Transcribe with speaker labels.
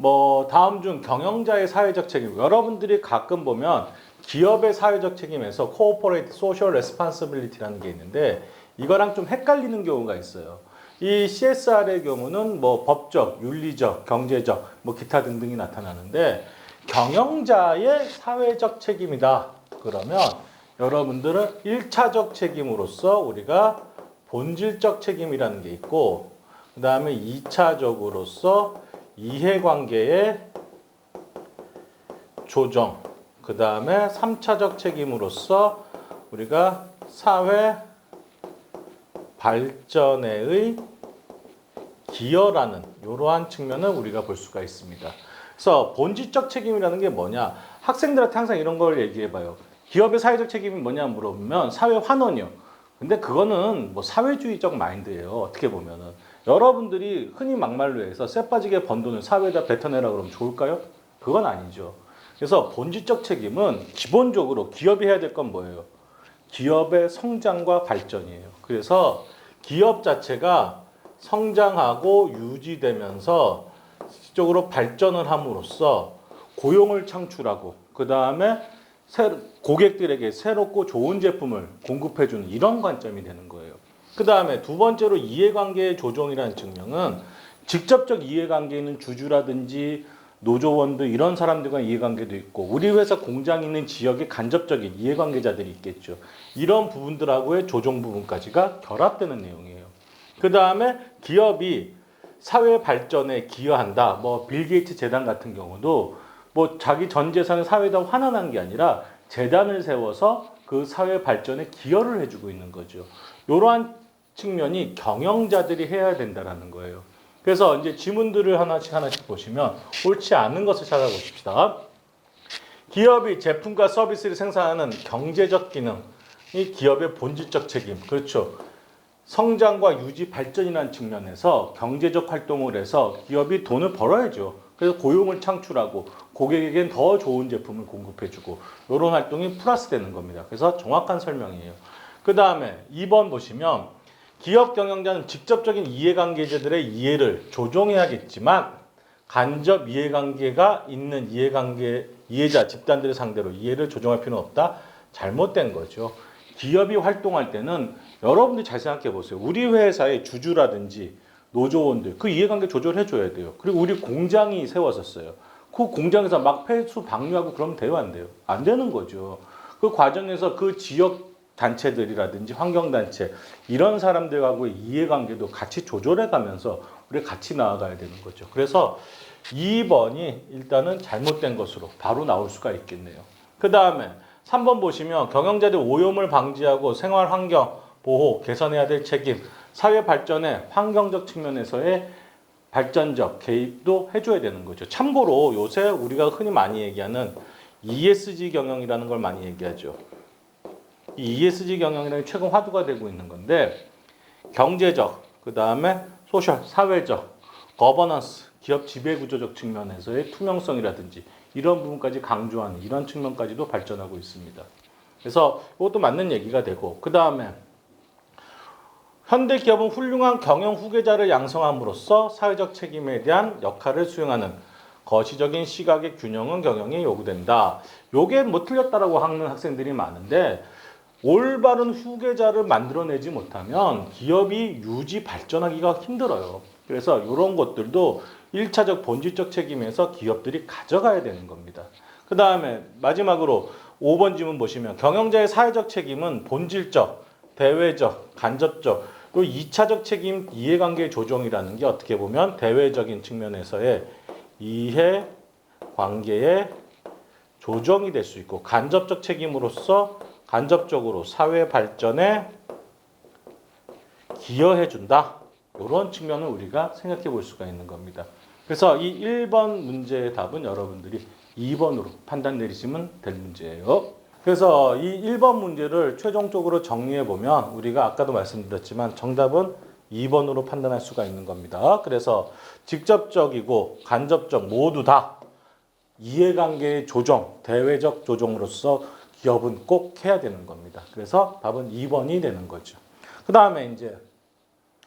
Speaker 1: 뭐 다음 중 경영자의 사회적 책임. 여러분들이 가끔 보면 기업의 사회적 책임에서 Corporate Social Responsibility라는 게 있는데 이거랑 좀 헷갈리는 경우가 있어요. 이 CSR의 경우는 뭐 법적, 윤리적, 경제적, 뭐 기타 등등이 나타나는데 경영자의 사회적 책임이다. 그러면 여러분들은 1차적 책임으로서 우리가 본질적 책임이라는 게 있고 그 다음에 2차적으로서 이해관계의 조정 그 다음에 3차적 책임으로서 우리가 사회 발전의 기여라는 이러한 측면을 우리가 볼 수가 있습니다. 그래서 본질적 책임이라는 게 뭐냐? 학생들한테 항상 이런 걸 얘기해봐요. 기업의 사회적 책임이 뭐냐 물어보면 사회 환원이요. 근데 그거는 뭐 사회주의적 마인드예요. 어떻게 보면은 여러분들이 흔히 막말로 해서 쇠 빠지게 번 돈을 사회에다 뱉어내라 그러면 좋을까요? 그건 아니죠. 그래서 본질적 책임은 기본적으로 기업이 해야 될 건 뭐예요? 기업의 성장과 발전이에요. 그래서 기업 자체가 성장하고 유지되면서 실질적으로 발전을 함으로써 고용을 창출하고 그 다음에 고객들에게 새롭고 좋은 제품을 공급해주는 이런 관점이 되는 거예요. 그 다음에 두 번째로 이해관계의 조정이라는 측면은 직접적 이해관계는 주주라든지 노조원들 이런 사람들과 이해관계도 있고 우리 회사 공장이 있는 지역에 간접적인 이해관계자들이 있겠죠. 이런 부분들하고의 조정 부분까지가 결합되는 내용이에요. 그 다음에 기업이 사회 발전에 기여한다. 뭐 빌 게이츠 재단 같은 경우도 뭐 자기 전 재산을 사회에다 환원한 게 아니라 재단을 세워서 그 사회 발전에 기여를 해주고 있는 거죠. 이러한 측면이 경영자들이 해야 된다라는 거예요. 그래서 이제 지문들을 하나씩 보시면 옳지 않은 것을 찾아보십시다. 기업이 제품과 서비스를 생산하는 경제적 기능이 기업의 본질적 책임. 그렇죠. 성장과 유지 발전이라는 측면에서 경제적 활동을 해서 기업이 돈을 벌어야죠. 그래서 고용을 창출하고 고객에겐 더 좋은 제품을 공급해주고 이런 활동이 플러스 되는 겁니다. 그래서 정확한 설명이에요. 그 다음에 2번 보시면 기업 경영자는 직접적인 이해관계자들의 이해를 조정해야겠지만 간접 이해관계가 있는 이해자 집단들을 상대로 이해를 조정할 필요는 없다. 잘못된 거죠. 기업이 활동할 때는 여러분들이 잘 생각해 보세요. 우리 회사의 주주라든지 노조원들 그 이해관계 조절해줘야 돼요. 그리고 우리 공장이 세워졌어요. 그 공장에서 막 폐수 방류하고 그러면 돼요, 안 돼요? 안 되는 거죠. 그 과정에서 그 지역 단체들이라든지 환경단체 이런 사람들하고의 이해관계도 같이 조절해 가면서 우리가 같이 나아가야 되는 거죠. 그래서 2번이 일단은 잘못된 것으로 바로 나올 수가 있겠네요. 그 다음에 3번 보시면 경영자들 오염을 방지하고 생활환경 보호 개선해야 될 책임 사회 발전의 환경적 측면에서의 발전적 개입도 해줘야 되는 거죠. 참고로 요새 우리가 흔히 많이 얘기하는 ESG 경영이라는 걸 많이 얘기하죠. 이 ESG 경영이라는 게 최근 화두가 되고 있는 건데 경제적, 그 다음에 소셜, 사회적, 거버넌스, 기업 지배구조적 측면에서의 투명성이라든지 이런 부분까지 강조하는 이런 측면까지도 발전하고 있습니다. 그래서 이것도 맞는 얘기가 되고 그 다음에 현대 기업은 훌륭한 경영 후계자를 양성함으로써 사회적 책임에 대한 역할을 수행하는 거시적인 시각의 균형은 경영에 요구된다. 요게 뭐 틀렸다라고 하는 학생들이 많은데 올바른 후계자를 만들어내지 못하면 기업이 유지 발전하기가 힘들어요. 그래서 이런 것들도 1차적 본질적 책임에서 기업들이 가져가야 되는 겁니다. 그 다음에 마지막으로 5번 지문 보시면 경영자의 사회적 책임은 본질적, 대외적, 간접적, 또 2차적 책임 이해관계 조정이라는 게 어떻게 보면 대외적인 측면에서의 이해관계의 조정이 될 수 있고 간접적 책임으로서 간접적으로 사회 발전에 기여해준다. 이런 측면을 우리가 생각해 볼 수가 있는 겁니다. 그래서 이 1번 문제의 답은 여러분들이 2번으로 판단 내리시면 될 문제예요. 그래서 이 1번 문제를 최종적으로 정리해 보면 우리가 아까도 말씀드렸지만 정답은 2번으로 판단할 수가 있는 겁니다. 그래서 직접적이고 간접적 모두 다 이해관계의 조정, 대외적 조정으로서 기업은 꼭 해야 되는 겁니다. 그래서 답은 2번이 되는 거죠. 그 다음에 이제